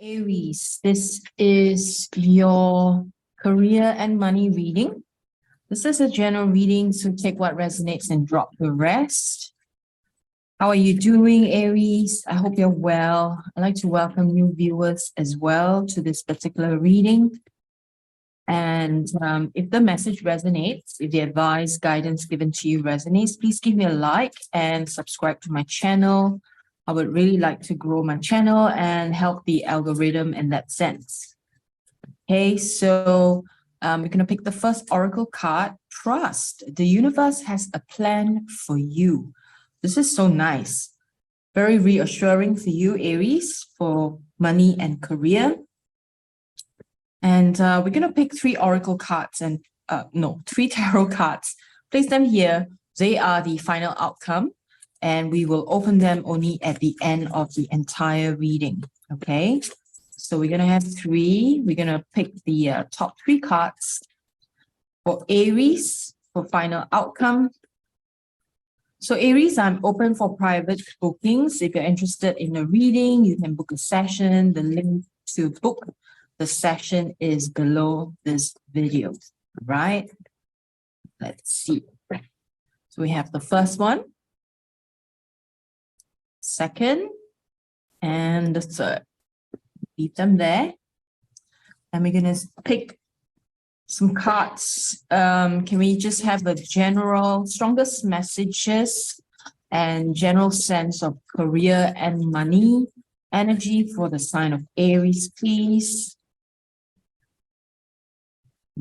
Aries, this is your career and money reading. This is a general reading, so take what resonates and drop the rest. How are you doing, Aries? I hope you're well. I'd like to welcome new viewers as well to this particular reading. And if the message resonates, if the advice, guidance given to you resonates, please give me a like and subscribe to my channel. I would really like to grow my channel and help the algorithm in that sense. Okay, so we're going to pick the first oracle card, Trust. The universe has a plan for you. This is so nice. Very reassuring for you, Aries, for money and career. And we're going to pick three oracle cards and three tarot cards. Place them here. They are the final outcome. And we will open them only at the end of the entire reading, okay? So we're going to have three. We're going to pick the top three cards for Aries for final outcome. So Aries, I'm open for private bookings. If you're interested in a reading, you can book a session. The link to book the session is below this video, right? Let's see. So we have the first one, second, and the third. Leave them there. And we're going to pick some cards. Can we just have the general, strongest messages and general sense of career and money energy for the sign of Aries, please?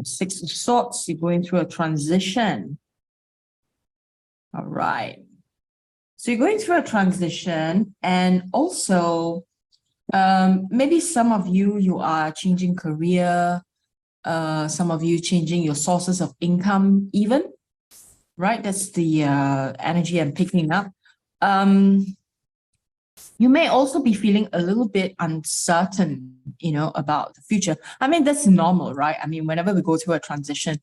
Six of Swords, you're going through a transition. All right. So you're going through a transition, and also maybe some of you are changing career, some of you changing your sources of income even, right? That's the energy I'm picking up. You may also be feeling a little bit uncertain, about the future. I mean, that's normal, right? I mean, whenever we go through a transition,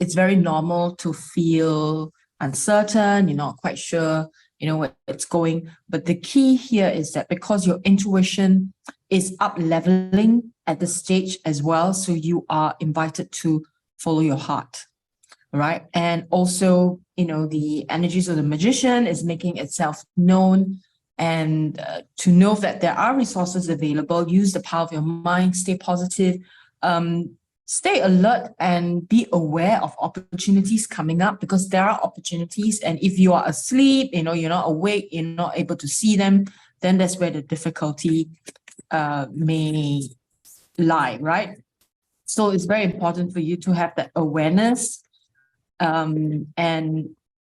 it's very normal to feel uncertain, you're not quite sure, where it's going. But the key here is that because your intuition is up leveling at this stage as well, so you are invited to follow your heart, right? And also, the energies of the magician is making itself known, and to know that there are resources available. Use the power of your mind, stay positive, stay alert, and be aware of opportunities coming up, because there are opportunities. And if you are asleep, you're not awake, you're not able to see them, then that's where the difficulty may lie, right? So it's very important for you to have that awareness, and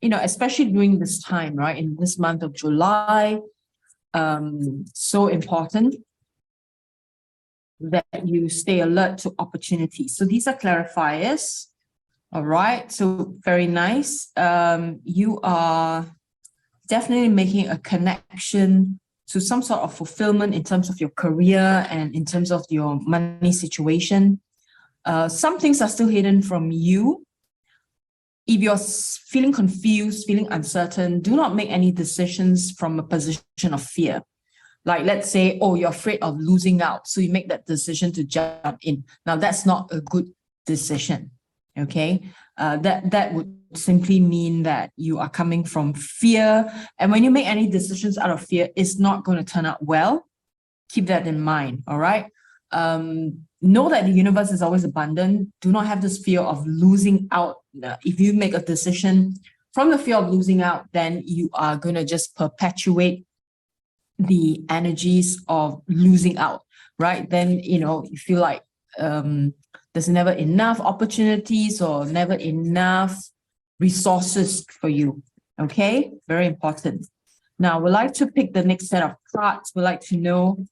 especially during this time, right, in this month of July, so important that you stay alert to opportunities. So these are clarifiers. All right, so very nice. You are definitely making a connection to some sort of fulfillment in terms of your career and in terms of your money situation. Some things are still hidden from you. If you're feeling confused, feeling uncertain, do not make any decisions from a position of fear. Like, let's say, you're afraid of losing out, so you make that decision to jump in. Now, that's not a good decision, okay? That would simply mean that you are coming from fear. And when you make any decisions out of fear, it's not going to turn out well. Keep that in mind, all right? Know that the universe is always abundant. Do not have this fear of losing out. If you make a decision from the fear of losing out, then you are going to just perpetuate the energies of losing out, right? Then, you feel like there's never enough opportunities or never enough resources for you, okay? Very important. Now, we'd like to pick the next set of cards. We'd like to know,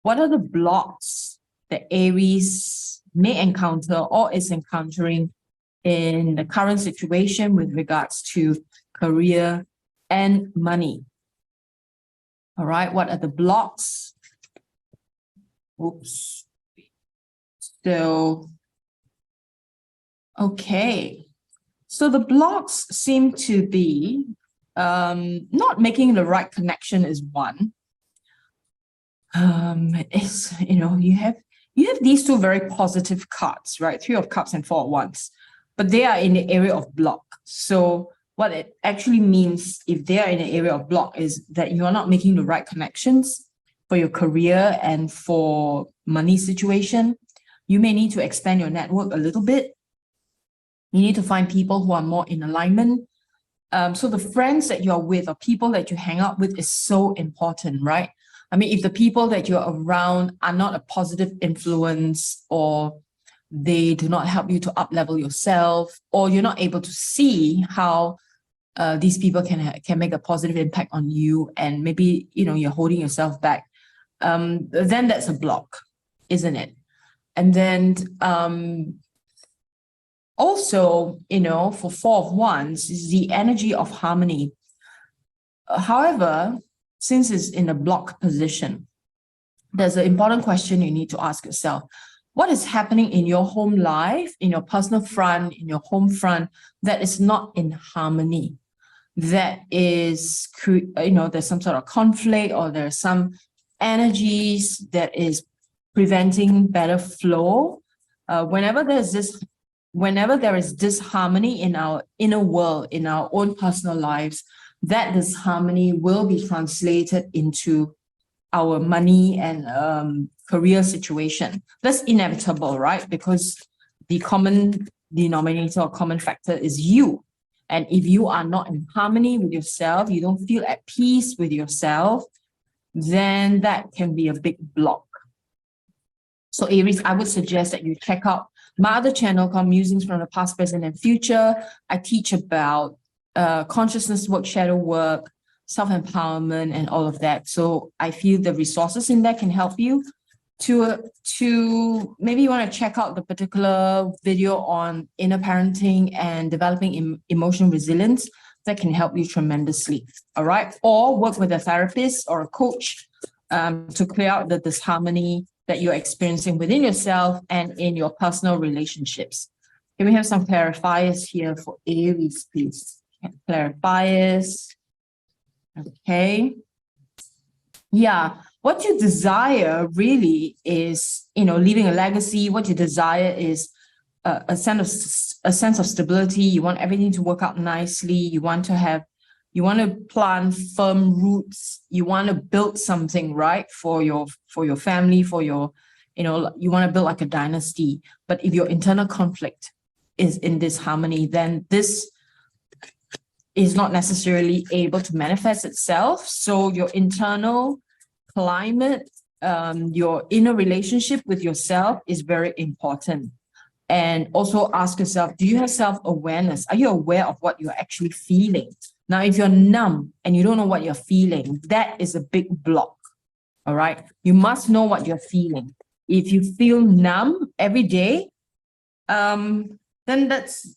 what are the blocks that Aries may encounter or is encountering in the current situation with regards to career and money? All right, what are the blocks? Oops. So, okay. So the blocks seem to be not making the right connection is one. It's, you have these two very positive cards, right? Three of Cups and Four of Wands, but they are in the area of block. So what it actually means, if they are in the area of block, is that you are not making the right connections for your career and for money situation. You may need to expand your network a little bit. You need to find people who are more in alignment. So the friends that you're with or people that you hang out with is so important, right? I mean, if the people that you're around are not a positive influence, or they do not help you to up-level yourself, or you're not able to see how these people can make a positive impact on you, and maybe you're holding yourself back, then that's a block, isn't it? And then also, for Four of Wands is the energy of harmony. However, since it's in a block position, there's an important question you need to ask yourself. What is happening in your home life, in your personal front, in your home front, that is not in harmony? That is, there's some sort of conflict, or there's some energies that is preventing better flow. Whenever there is disharmony in our inner world, in our own personal lives, that disharmony will be translated into our money and career situation. That's inevitable, right? Because the common denominator or common factor is you. And if you are not in harmony with yourself, you don't feel at peace with yourself, then that can be a big block. So Aries, I would suggest that you check out my other channel called Musings from the Past, Present, and Future. I teach about consciousness work, shadow work, self-empowerment, and all of that. So I feel the resources in there can help you to maybe you want to check out the particular video on inner parenting and developing emotional resilience. That can help you tremendously. All right. Or work with a therapist or a coach to clear out the disharmony that you're experiencing within yourself and in your personal relationships. Can we have some clarifiers here for Aries, please? Clarifiers. Okay. Yeah. What you desire really is, leaving a legacy. What you desire is a sense of stability. You want everything to work out nicely. You want to plant firm roots. You want to build something, right, for your family, for your, you want to build like a dynasty. But if your internal conflict is in disharmony, then this is not necessarily able to manifest itself. So your internal climate, your inner relationship with yourself is very important. And also ask yourself, do you have self-awareness? Are you aware of what you're actually feeling? Now, if you're numb and you don't know what you're feeling, that is a big block. All right. You must know what you're feeling. If you feel numb every day, then that's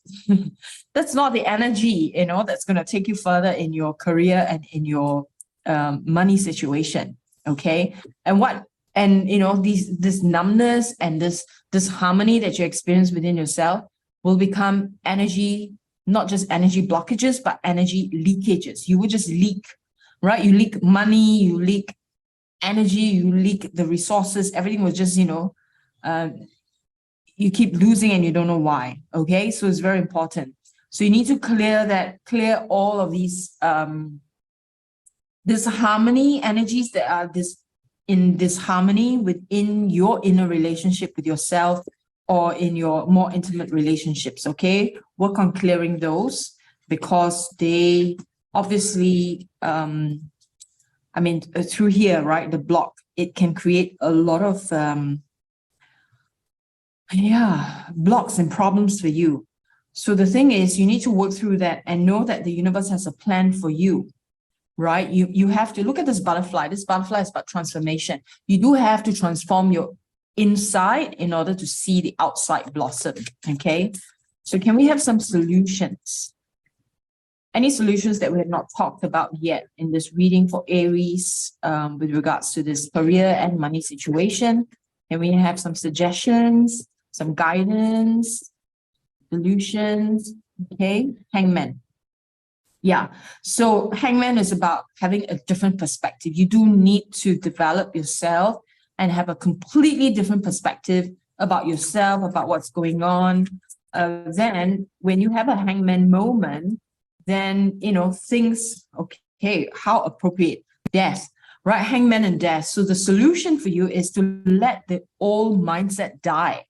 not the energy, that's going to take you further in your career and in your money situation. Okay. This numbness and this harmony that you experience within yourself will become energy, not just energy blockages, but energy leakages. You will just leak, right? You leak money, you leak energy, you leak the resources, everything was just, you keep losing and you don't know why. Okay. So it's very important. So you need to clear all of these, disharmony energies that are in disharmony within your inner relationship with yourself or in your more intimate relationships. Okay. Work on clearing those, because they obviously, through here, right, the block, it can create a lot of, blocks and problems for you. So the thing is, you need to work through that and know that the universe has a plan for you, right? You have to look at this butterfly. This butterfly is about transformation. You do have to transform your inside in order to see the outside blossom. Okay. So can we have some solutions? Any solutions that we have not talked about yet in this reading for Aries with regards to this career and money situation? Can we have some suggestions, some guidance, solutions? Okay, Hangman. Yeah. So Hangman is about having a different perspective. You do need to develop yourself and have a completely different perspective about yourself, about what's going on. Then when you have a Hangman moment, then, things, okay, how appropriate, death, right? Hangman and death. So the solution for you is to let the old mindset die.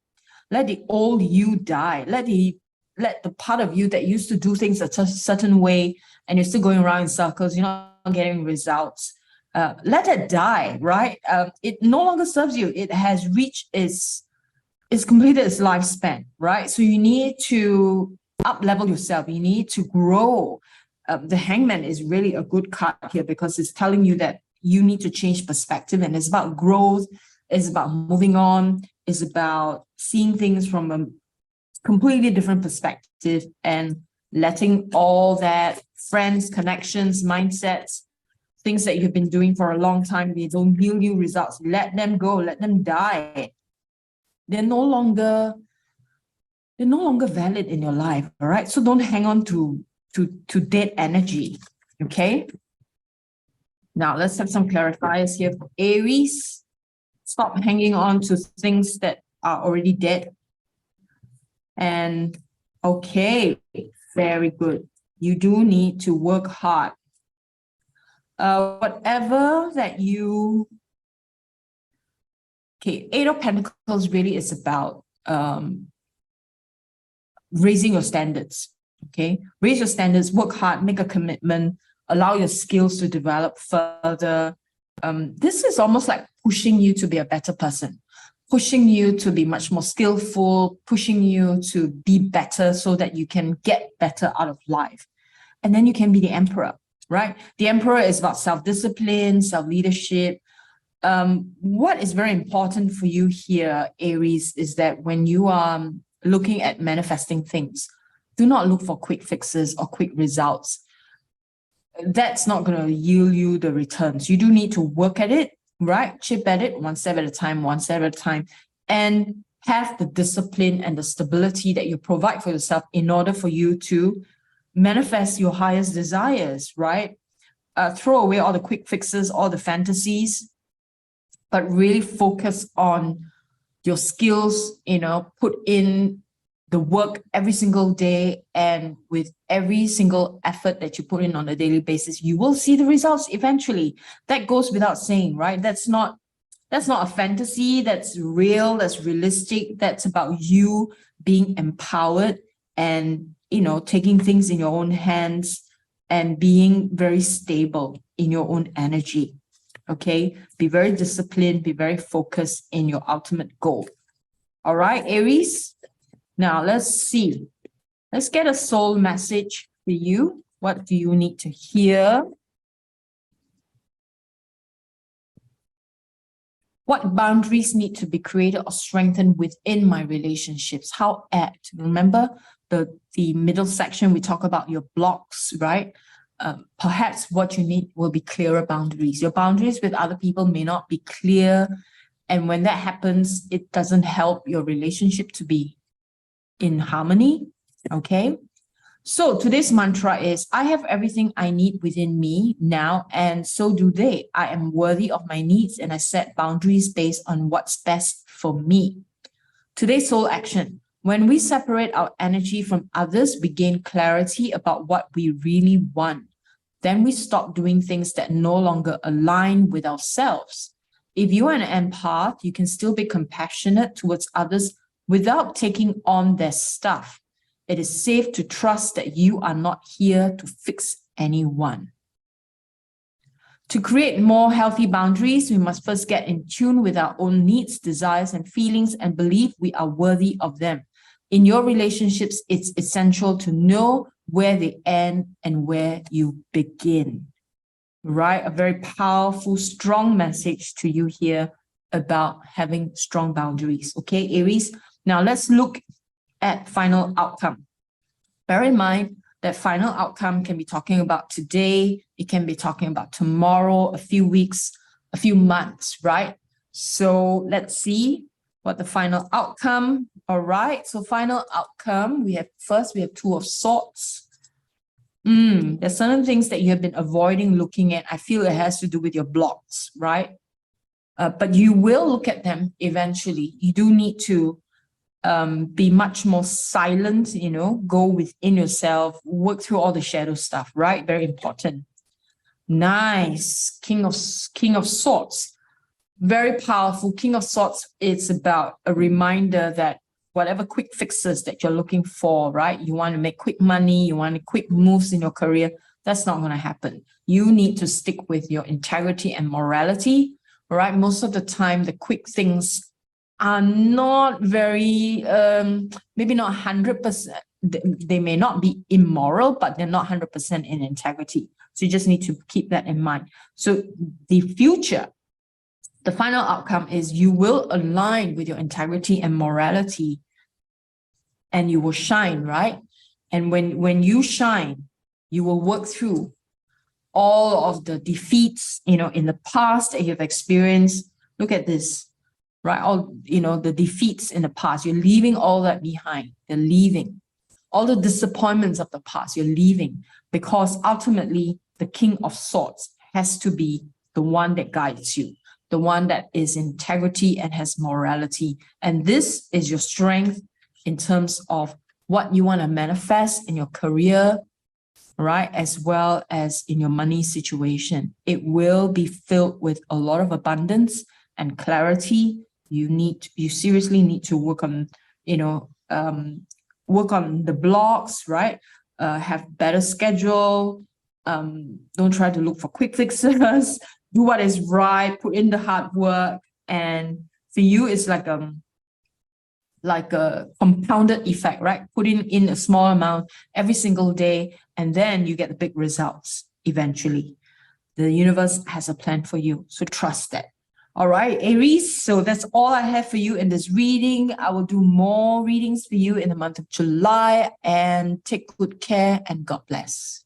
Let the old you die. Let the part of you that used to do things a certain way and you're still going around in circles, you're not getting results. Let it die, right? It no longer serves you. It has reached it's completed its lifespan, right? So you need to up level yourself. You need to grow. The Hangman is really a good card here because it's telling you that you need to change perspective, and it's about growth. It's about moving on. It's about seeing things from a completely different perspective and letting all that friends, connections, mindsets, things that you've been doing for a long time, they don't yield you results. Let them go. Let them die. They're no longer valid in your life. All right. So don't hang on to dead energy. Okay. Now let's have some clarifiers here for Aries. Stop hanging on to things that are already dead. And okay, very good. You do need to work hard. Whatever that you, okay, Eight of Pentacles really is about raising your standards. Okay, raise your standards, work hard, make a commitment, allow your skills to develop further. This is almost like pushing you to be a better person, pushing you to be much more skillful, pushing you to be better so that you can get better out of life. And then you can be the emperor, right? The emperor is about self-discipline, self-leadership. What is very important for you here, Aries, is that when you are looking at manifesting things, do not look for quick fixes or quick results. That's not going to yield you the returns. You do need to work at it, right? Chip at it one step at a time, and have the discipline and the stability that you provide for yourself in order for you to manifest your highest desires, right? Throw away all the quick fixes, all the fantasies, but really focus on your skills, put in the work every single day, and with every single effort that you put in on a daily basis, you will see the results eventually. That goes without saying, right? That's not a fantasy. That's real. That's realistic. That's about you being empowered and, taking things in your own hands and being very stable in your own energy. Okay? Be very disciplined, be very focused in your ultimate goal. All right, Aries? Now, let's see. Let's get a soul message for you. What do you need to hear? What boundaries need to be created or strengthened within my relationships? How apt? Remember the middle section, we talk about your blocks, right? Perhaps what you need will be clearer boundaries. Your boundaries with other people may not be clear. And when that happens, it doesn't help your relationship to be in harmony. Okay. So today's mantra is, I have everything I need within me now, and so do they. I am worthy of my needs, and I set boundaries based on what's best for me. Today's soul action. When we separate our energy from others, we gain clarity about what we really want. Then we stop doing things that no longer align with ourselves. If you are an empath, you can still be compassionate towards others without taking on their stuff. It is safe to trust that you are not here to fix anyone. To create more healthy boundaries, we must first get in tune with our own needs, desires, and feelings and believe we are worthy of them. In your relationships, it's essential to know where they end and where you begin. Right? A very powerful, strong message to you here about having strong boundaries. Okay, Aries? Now let's look at final outcome. Bear in mind that final outcome can be talking about today, it can be talking about tomorrow, a few weeks, a few months, right? So let's see what the final outcome. All right, so final outcome, we have Two of Swords, There's certain things that you have been avoiding looking at. I feel it has to do with your blocks, right? But you will look at them eventually. You do need to be much more silent, go within yourself, work through all the shadow stuff, right? Very important. Nice. King of Swords. Very powerful. King of Swords, it's about a reminder that whatever quick fixes that you're looking for, right? You want to make quick money, you want quick moves in your career. That's not going to happen. You need to stick with your integrity and morality, right? Most of the time, the quick things are not very, maybe not 100%. They may not be immoral, but they're not 100% in integrity. So you just need to keep that in mind. So the future, the final outcome is you will align with your integrity and morality, and you will shine, right? And when you shine, you will work through all of the defeats, in the past that you've experienced. Look at this, right? All, the defeats in the past, you're leaving all that behind. You're leaving all the disappointments of the past. You're leaving, because ultimately the King of Swords has to be the one that guides you, the one that is integrity and has morality. And this is your strength in terms of what you want to manifest in your career, right? As well as in your money situation. It will be filled with a lot of abundance and clarity. You seriously need to work on, work on the blocks, right? Have better schedule. Don't try to look for quick fixes. Do what is right, put in the hard work. And for you, it's like a compounded effect, right? Putting in a small amount every single day, and then you get the big results eventually. The universe has a plan for you, so trust that. All right, Aries, so that's all I have for you in this reading. I will do more readings for you in the month of July, and take good care and God bless.